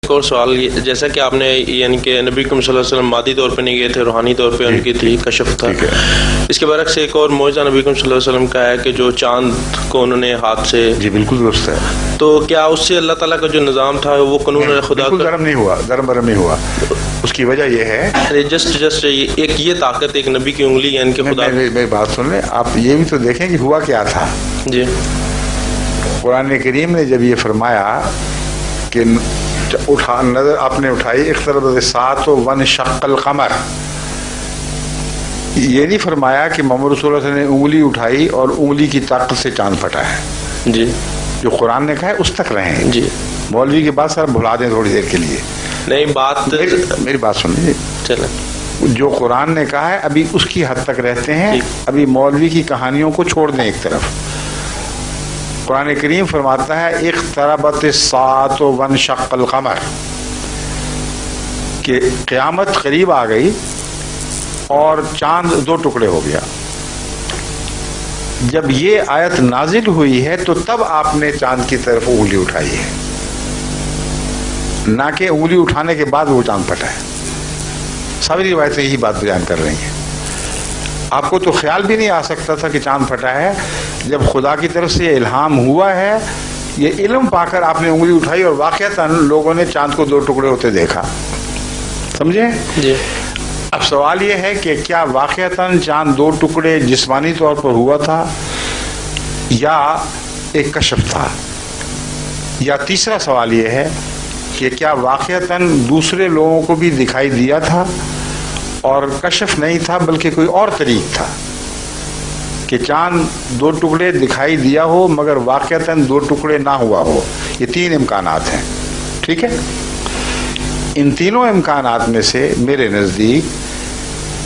ایک اور سوال، جیسا کہ آپ نے یعنی کہ نبی کریم صلی اللہ علیہ وسلم مادی طور پہ نہیں گئے تھے، روحانی طور پہ ان کی تھی، کشف تھا. اس کے برعکس ایک اور معجزہ نبی کریم صلی اللہ علیہ وسلم کا ہے کہ جو چاند کو انہوں نے ہاتھ سے. جی بالکل درست ہے. تو کیا اس سے اللہ تعالیٰ کا جو نظام تھا وہ قانون خدا بالکل درم نہیں ہوا، درم برم نہیں ہوا. اس کی وجہ یہ ہے جسٹ ایک یہ طاقت ایک نبی کی انگلی یعنی کہ خدا. میری بات سن لیں آپ، یہ بھی تو دیکھیں کہ ہوا کیا تھا. جی قرآن کریم نے جب یہ فرمایا کہ نظر آپ نے اٹھائی اقتربت الساعۃ وانشق القمر، یہ نہیں فرمایا کہ محمد رسول اللہ صلی اللہ علیہ وسلم نے انگلی اٹھائی اور انگلی کی طاقت سے چاند پھٹا ہے. جی جو قرآن نے کہا ہے اس تک رہیں. جی مولوی کی بات سر بھلا دیں تھوڑی دیر کے لیے. نہیں بات میری بات سنیے. چلیں جو قرآن نے کہا ہے ابھی اس کی حد تک رہتے ہیں، ابھی مولوی کی کہانیوں کو چھوڑ دیں ایک طرف. قرآن کریم فرماتا ہے اقتربت الساعۃ وانشق القمر، کہ قیامت قریب آ گئی اور چاند دو ٹکڑے ہو گیا. جب یہ آیت نازل ہوئی ہے تو تب آپ نے چاند کی طرف انگلی اٹھائی ہے، نہ کہ انگلی اٹھانے کے بعد وہ چاند پھٹا ہے. ساری روایتیں یہی بات بیان کر رہی ہیں. آپ کو تو خیال بھی نہیں آ سکتا تھا کہ چاند پھٹا ہے. جب خدا کی طرف سے یہ الہام ہوا ہے، یہ علم پا کر آپ نے انگلی اٹھائی اور واقعتاً لوگوں نے چاند کو دو ٹکڑے ہوتے دیکھا. سمجھے؟ جی. اب سوال یہ ہے کہ کیا واقعتاً چاند دو ٹکڑے جسمانی طور پر ہوا تھا یا ایک کشف تھا؟ یا تیسرا سوال یہ ہے کہ کیا واقعتاً دوسرے لوگوں کو بھی دکھائی دیا تھا اور کشف نہیں تھا بلکہ کوئی اور طریق تھا کہ چاند دو ٹکڑے دکھائی دیا ہو مگر واقعتاً دو ٹکڑے نہ ہوا ہو؟ یہ تین امکانات ہیں. ٹھیک ہے. ان تینوں امکانات میں سے میرے نزدیک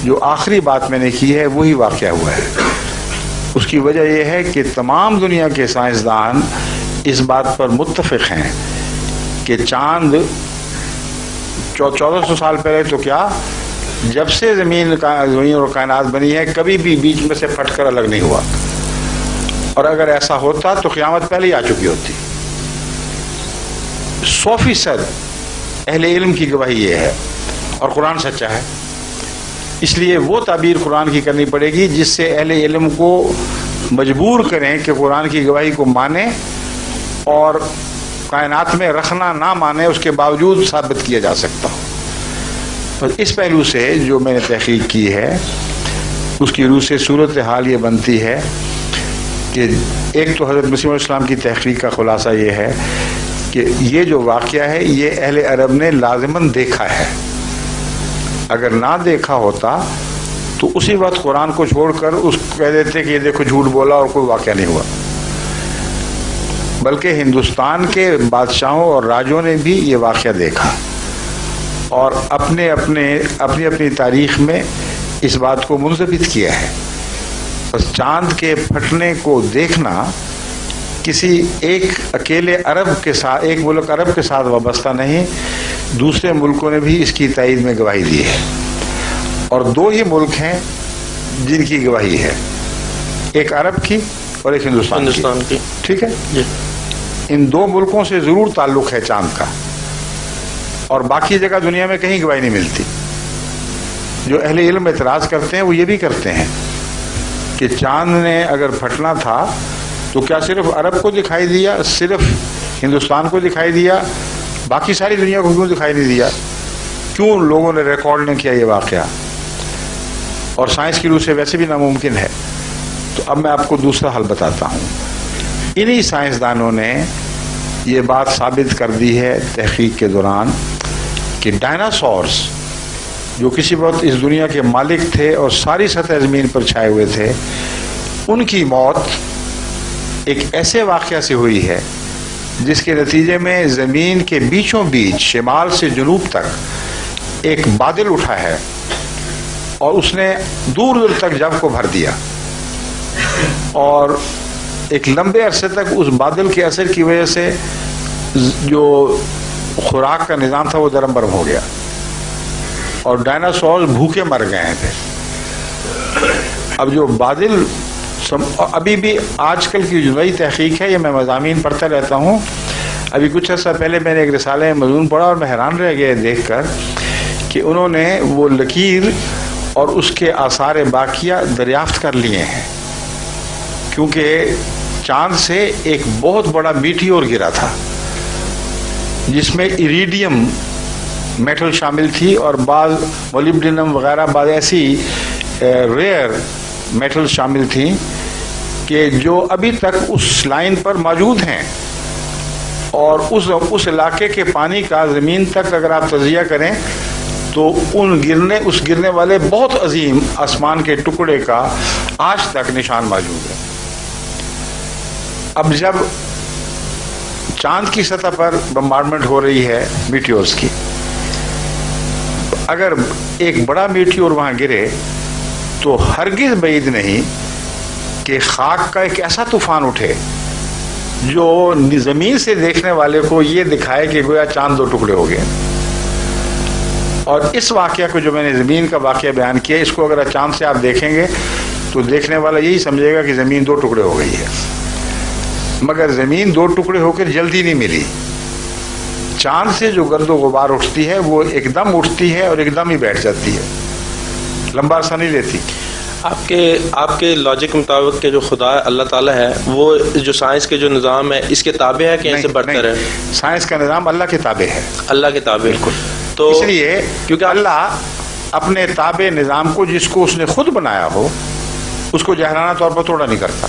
جو آخری بات میں نے کی ہے وہی واقعہ ہوا ہے. اس کی وجہ یہ ہے کہ تمام دنیا کے سائنسدان اس بات پر متفق ہیں کہ چاند 1400 سال پہلے تو کیا، جب سے زمین اور کائنات بنی ہے کبھی بھی بیچ میں سے پھٹ کر الگ نہیں ہوا. اور اگر ایسا ہوتا تو قیامت پہلے ہی آ چکی ہوتی. 100% اہل علم کی گواہی یہ ہے اور قرآن سچا ہے. اس لیے وہ تعبیر قرآن کی کرنی پڑے گی جس سے اہل علم کو مجبور کریں کہ قرآن کی گواہی کو مانیں اور کائنات میں رکھنا نہ مانے اس کے باوجود ثابت کیا جا سکتا ہو. اس پہلو سے جو میں نے تحقیق کی ہے اس کی روح سے صورتحال یہ بنتی ہے کہ ایک تو حضرت مسیح علیہ السلام کی تحقیق کا خلاصہ یہ ہے کہ یہ جو واقعہ ہے یہ اہل عرب نے لازماً دیکھا ہے. اگر نہ دیکھا ہوتا تو اسی وقت قرآن کو چھوڑ کر اس کو کہہ دیتے کہ یہ دیکھو جھوٹ بولا اور کوئی واقعہ نہیں ہوا. بلکہ ہندوستان کے بادشاہوں اور راجوں نے بھی یہ واقعہ دیکھا اور اپنی تاریخ میں اس بات کو منضبط کیا ہے. بس چاند کے پھٹنے کو دیکھنا کسی ایک اکیلے عرب کے ساتھ، ایک ملک عرب کے ساتھ وابستہ نہیں، دوسرے ملکوں نے بھی اس کی تائید میں گواہی دی ہے. اور دو ہی ملک ہیں جن کی گواہی ہے، ایک عرب کی اور ایک ہندوستان کی. ٹھیک ہے جی. ان دو ملکوں سے ضرور تعلق ہے چاند کا، اور باقی جگہ دنیا میں کہیں گواہی نہیں ملتی. جو اہل علم اعتراض کرتے ہیں وہ یہ بھی کرتے ہیں کہ چاند نے اگر پھٹنا تھا تو کیا صرف عرب کو دکھائی دیا، صرف ہندوستان کو دکھائی دیا، باقی ساری دنیا کو کیوں دکھائی نہیں دیا؟ کیوں لوگوں نے ریکارڈ نہیں کیا یہ واقعہ؟ اور سائنس کی روح سے ویسے بھی ناممکن ہے. تو اب میں آپ کو دوسرا حل بتاتا ہوں. انہی سائنسدانوں نے یہ بات ثابت کر دی ہے تحقیق کے دوران کہ ڈائناسورس جو کسی وقت اس دنیا کے مالک تھے اور ساری سطح زمین پر چھائے ہوئے تھے، ان کی موت ایک ایسے واقعہ سے ہوئی ہے جس کے نتیجے میں زمین کے بیچوں بیچ شمال سے جنوب تک ایک بادل اٹھا ہے اور اس نے دور دور تک جب کو بھر دیا، اور ایک لمبے عرصے تک اس بادل کے اثر کی وجہ سے جو خوراک کا نظام تھا وہ درم برم ہو گیا اور ڈائناسور بھوکے مر گئے تھے. اب جو بادل ابھی بھی آج کل کی جو نئی تحقیق ہے، یہ میں مضامین پڑھتا رہتا ہوں، ابھی کچھ عرصہ پہلے میں نے ایک رسالہ مضمون پڑھا اور میں حیران رہ گیا دیکھ کر کہ انہوں نے وہ لکیر اور اس کے آثار باقیہ دریافت کر لیے ہیں، کیونکہ چاند سے ایک بہت بڑا میٹیور گرا تھا جس میں ایریڈیم میٹل شامل تھی اور بعض مولیبڈینم وغیرہ بعض ایسی ریئر میٹل شامل تھیں کہ جو ابھی تک اس لائن پر موجود ہیں، اور اس علاقے کے پانی کا زمین تک اگر آپ تجزیہ کریں تو اس گرنے والے بہت عظیم آسمان کے ٹکڑے کا آج تک نشان موجود ہے۔ اب جب چاند کی سطح پر بمبارڈمنٹ ہو رہی ہے میٹیورز کی، اگر ایک بڑا میٹیور وہاں گرے تو ہرگز بعید نہیں کہ خاک کا ایک ایسا طوفان اٹھے جو زمین سے دیکھنے والے کو یہ دکھائے کہ گویا چاند دو ٹکڑے ہو گئے۔ اور اس واقعہ کو جو میں نے زمین کا واقعہ بیان کیا، اس کو اگر چاند سے آپ دیکھیں گے تو دیکھنے والا یہی سمجھے گا کہ زمین دو ٹکڑے ہو گئی ہے، مگر زمین دو ٹکڑے ہو کر جلدی نہیں ملی۔ چاند سے جو گرد و غبار اٹھتی ہے وہ ایک دم اٹھتی ہے اور ایک دم ہی بیٹھ جاتی ہے، لمبا عرصہ نہیں لیتی۔ آپ کے لاجک مطابق کہ جو خدا اللہ تعالیٰ ہے وہ جو سائنس کے جو نظام ہے اس کے تابع ہے کہ ان سے برتر ہے؟ سائنس کا نظام اللہ کے تابع ہے، اللہ کے تابع۔ بالکل۔ تو اس لیے کیونکہ اللہ اپنے تابع نظام کو جس کو اس نے خود بنایا ہو اس کو جاہرانہ طور پر توڑا نہیں کرتا۔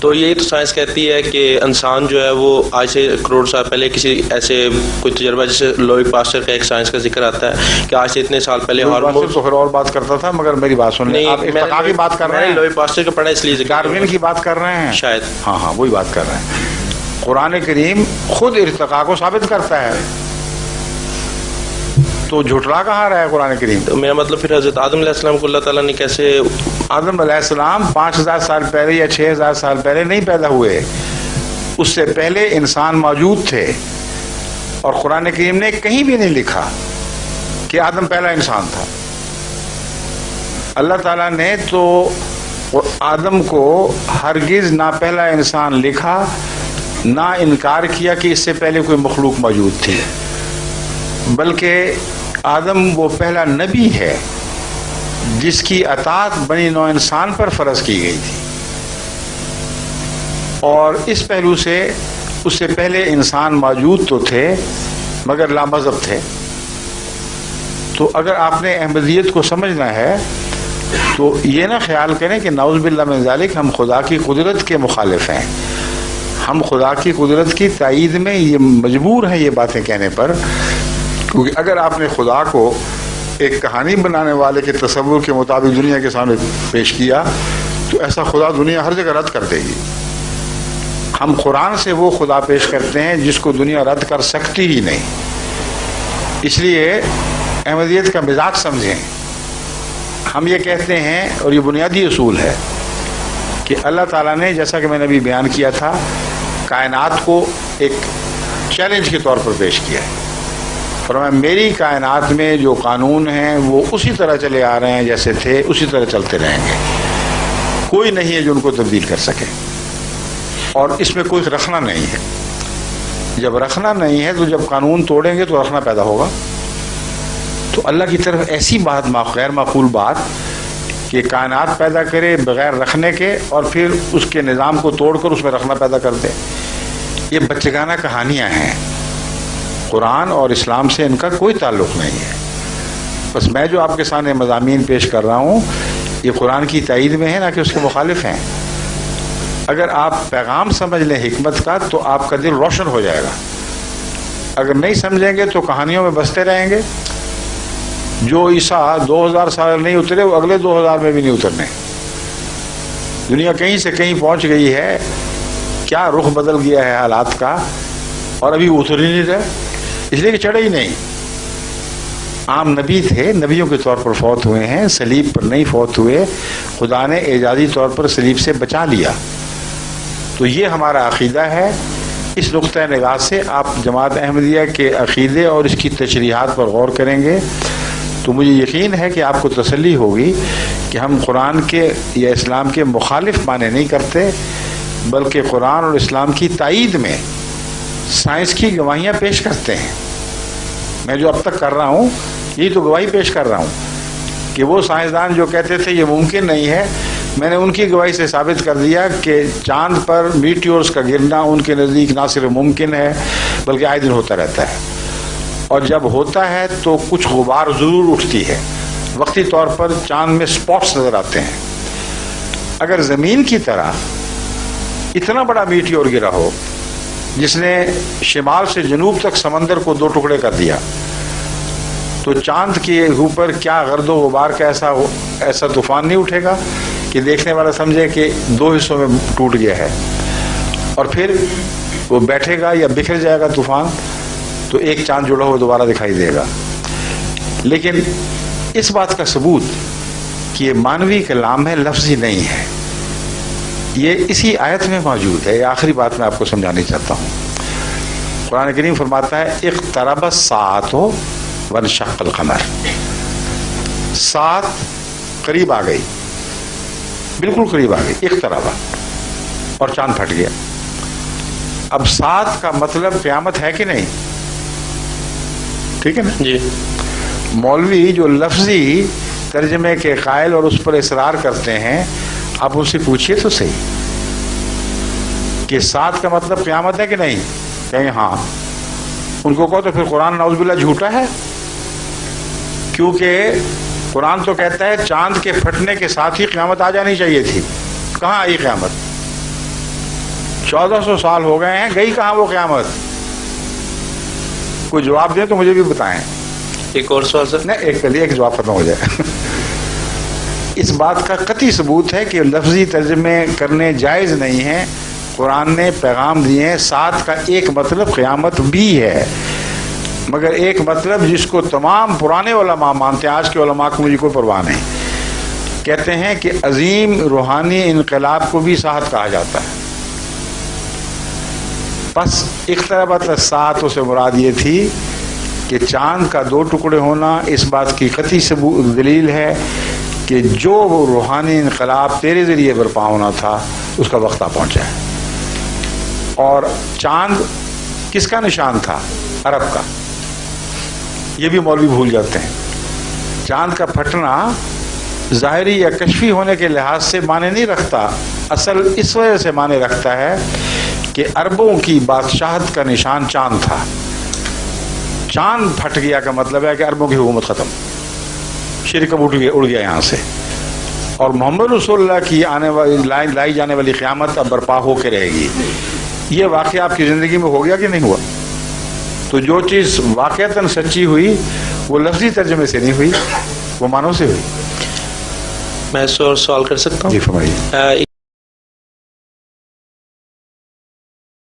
تو یہی تو سائنس کہتی ہے کہ انسان جو ہے وہ آج سے کروڑ سال پہلے کسی ایسے کوئی تجربہ، جیسے لوئی پاسٹر کا ایک سائنس کا ذکر آتا ہے کہ آج سے اتنے سال پہلے ہارمونز تو پھر اور بات کرتا تھا، مگر میری بات سن لیں۔ آپ ارتقاء کی بات کر رہے ہیں، لوئی پاسٹر کا پڑھا اس لیے ڈارون کی بات کر رہے ہیں شاید۔ ہاں وہی بات کر رہے ہیں۔ قرآن کریم خود ارتقاء کو ثابت کرتا ہے، تو جھٹلا کہاں رہا ہے قرآن کریم؟ تو میرا مطلب پھر حضرت آدم علیہ السلام کو اللہ تعالیٰ نے کیسے؟ آدم علیہ السلام 5000 سال پہلے یا 6000 سال پہلے نہیں پیدا ہوئے، اس سے پہلے انسان موجود تھے، اور قرآن کریم نے کہیں بھی نہیں لکھا کہ آدم پہلا انسان تھا۔ اللہ تعالیٰ نے تو آدم کو ہرگز نہ پہلا انسان لکھا، نہ انکار کیا کہ اس سے پہلے کوئی مخلوق موجود تھی، بلکہ آدم وہ پہلا نبی ہے جس کی اطاعت بنی نوع انسان پر فرض کی گئی تھی، اور اس پہلو سے اس سے پہلے انسان موجود تو تھے مگر لامذہب تھے۔ تو اگر آپ نے احمدیت کو سمجھنا ہے تو یہ نہ خیال کریں کہ نعوذ باللہ من ذالک ہم خدا کی قدرت کے مخالف ہیں۔ ہم خدا کی قدرت کی تائید میں یہ مجبور ہیں یہ باتیں کہنے پر، کیونکہ اگر آپ نے خدا کو ایک کہانی بنانے والے کے تصور کے مطابق دنیا کے سامنے پیش کیا تو ایسا خدا دنیا ہر جگہ رد کر دے گی۔ ہم قرآن سے وہ خدا پیش کرتے ہیں جس کو دنیا رد کر سکتی ہی نہیں۔ اس لیے احمدیت کا مزاج سمجھیں۔ ہم یہ کہتے ہیں، اور یہ بنیادی اصول ہے، کہ اللہ تعالیٰ نے جیسا کہ میں نے ابھی بیان کیا تھا کائنات کو ایک چیلنج کے طور پر پیش کیا ہے، فرمایا میری کائنات میں جو قانون ہیں وہ اسی طرح چلے آ رہے ہیں جیسے تھے، اسی طرح چلتے رہیں گے، کوئی نہیں ہے جو ان کو تبدیل کر سکے، اور اس میں کوئی رکھنا نہیں ہے۔ جب رکھنا نہیں ہے تو جب قانون توڑیں گے تو رکھنا پیدا ہوگا۔ تو اللہ کی طرف ایسی بات غیر معقول بات کہ کائنات پیدا کرے بغیر رکھنے کے اور پھر اس کے نظام کو توڑ کر اس میں رکھنا پیدا کر دے، یہ بچگانہ کہانیاں ہیں۔ قرآن اور اسلام سے ان کا کوئی تعلق نہیں ہے۔ بس میں جو آپ کے سامنے مضامین پیش کر رہا ہوں یہ قرآن کی تائید میں ہے، نہ کہ اس کے مخالف ہیں۔ اگر آپ پیغام سمجھ لیں حکمت کا تو آپ کا دل روشن ہو جائے گا، اگر نہیں سمجھیں گے تو کہانیوں میں بستے رہیں گے۔ جو عیسیٰ 2000 سال نہیں اترے وہ اگلے 2000 میں بھی نہیں اترنے۔ دنیا کہیں سے کہیں پہنچ گئی ہے، کیا رخ بدل گیا ہے حالات کا، اور ابھی اتر ہی نہیں رہے، اس لیے کہ چڑھے ہی نہیں۔ عام نبی تھے، نبیوں کے طور پر فوت ہوئے ہیں، صلیب پر نہیں فوت ہوئے، خدا نے اعجازی طور پر صلیب سے بچا لیا۔ تو یہ ہمارا عقیدہ ہے۔ اس نقطۂ نگاہ سے آپ جماعت احمدیہ کے عقیدے اور اس کی تشریحات پر غور کریں گے تو مجھے یقین ہے کہ آپ کو تسلی ہوگی کہ ہم قرآن کے یا اسلام کے مخالف معنی نہیں کرتے، بلکہ قرآن اور اسلام کی تائید میں سائنس کی گواہیاں پیش کرتے ہیں. میں جو اب تک کر رہا ہوں یہی تو گواہی پیش کر رہا ہوں کہ وہ سائنسدان جو کہتے تھے یہ ممکن نہیں ہے، میں نے ان کی گواہی سے ثابت کر دیا کہ چاند پر میٹیورز کا گرنا ان کے نزدیک نہ صرف ممکن ہے بلکہ آئے دن ہوتا رہتا ہے، اور جب ہوتا ہے تو کچھ غبار ضرور اٹھتی ہے، وقتی طور پر چاند میں سپاٹس نظر آتے ہیں. اگر زمین کی طرح اتنا بڑا میٹیور گرا ہو جس نے شمال سے جنوب تک سمندر کو 2 ٹکڑے کر دیا، تو چاند کے اوپر کیا گرد و غبار کا ایسا طوفان نہیں اٹھے گا کہ دیکھنے والا سمجھے کہ 2 حصوں میں ٹوٹ گیا ہے، اور پھر وہ بیٹھے گا یا بکھر جائے گا طوفان تو ایک چاند جڑا ہوا دوبارہ دکھائی دے گا. لیکن اس بات کا ثبوت کہ یہ مانوی کلام ہے، لفظی نہیں ہے، یہ اسی آیت میں موجود ہے. یہ آخری بات میں آپ کو سمجھانی چاہتا ہوں. قرآن کریم فرماتا ہے اقترب الساعۃ وانشق القمر. ساعت قریب آ گئی، بالکل قریب آ گئی، اقترب، اور چاند پھٹ گیا. اب ساعت کا مطلب قیامت ہے کہ نہیں؟ ٹھیک ہے نا جی. مولوی جو لفظی ترجمے کے قائل اور اس پر اصرار کرتے ہیں، آپ ان سے پوچھئے تو صحیح کہ ساعت کا مطلب قیامت ہے کہ نہیں؟ کہیں ہاں. ان کو کہو تو پھر قرآن نعوذ باللہ جھوٹا ہے، کیونکہ قرآن تو کہتا ہے چاند کے پھٹنے کے ساتھ ہی قیامت آ جانی چاہیے تھی. کہاں آئی قیامت؟ 1400 سال ہو گئے ہیں، گئی کہاں وہ قیامت؟ کوئی جواب دیں تو مجھے بھی بتائیں. ایک اور سوال سر. نہیں، ایک جواب ختم ہو جائے. اس بات کا قطعی ثبوت ہے کہ لفظی ترجمے کرنے جائز نہیں ہیں. قرآن نے پیغام دیے ہیں. ساتھ کا ایک مطلب قیامت بھی ہے، مگر ایک مطلب جس کو تمام پرانے علماء مانتے ہیں، آج کے علماء کو مجھے کوئی پرواہ نہیں، کہتے ہیں کہ عظیم روحانی انقلاب کو بھی ساعت کہا جاتا ہے. بس اقتربت الساعۃ سے مراد یہ تھی کہ چاند کا 2 ٹکڑے ہونا اس بات کی قطعی دلیل ہے کہ جو وہ روحانی انقلاب تیرے ذریعے برپا ہونا تھا اس کا وقت آ پہنچا ہے. اور چاند کس کا نشان تھا؟ عرب کا. یہ بھی مولوی بھول جاتے ہیں. چاند کا پھٹنا ظاہری یا کشفی ہونے کے لحاظ سے معنی نہیں رکھتا، اصل اس وجہ سے معنی رکھتا ہے کہ عربوں کی بادشاہت کا نشان چاند تھا. چاند پھٹ گیا کا مطلب ہے کہ عربوں کی حکومت ختم، شرک اب اڑ گیا یہاں سے، اور محمد رسول اللہ کی آنے والی لائی جانے والی قیامت اب برپا ہو کے رہے گی. یہ واقعہ آپ کی زندگی میں ہو گیا کہ نہیں ہوا؟ تو جو چیز واقعتاً سچی ہوئی وہ لفظی ترجمے سے نہیں ہوئی، وہ معنوں سے ہوئی. میں اس اور سوال کر سکتا ہوں؟ جی فرمائیے.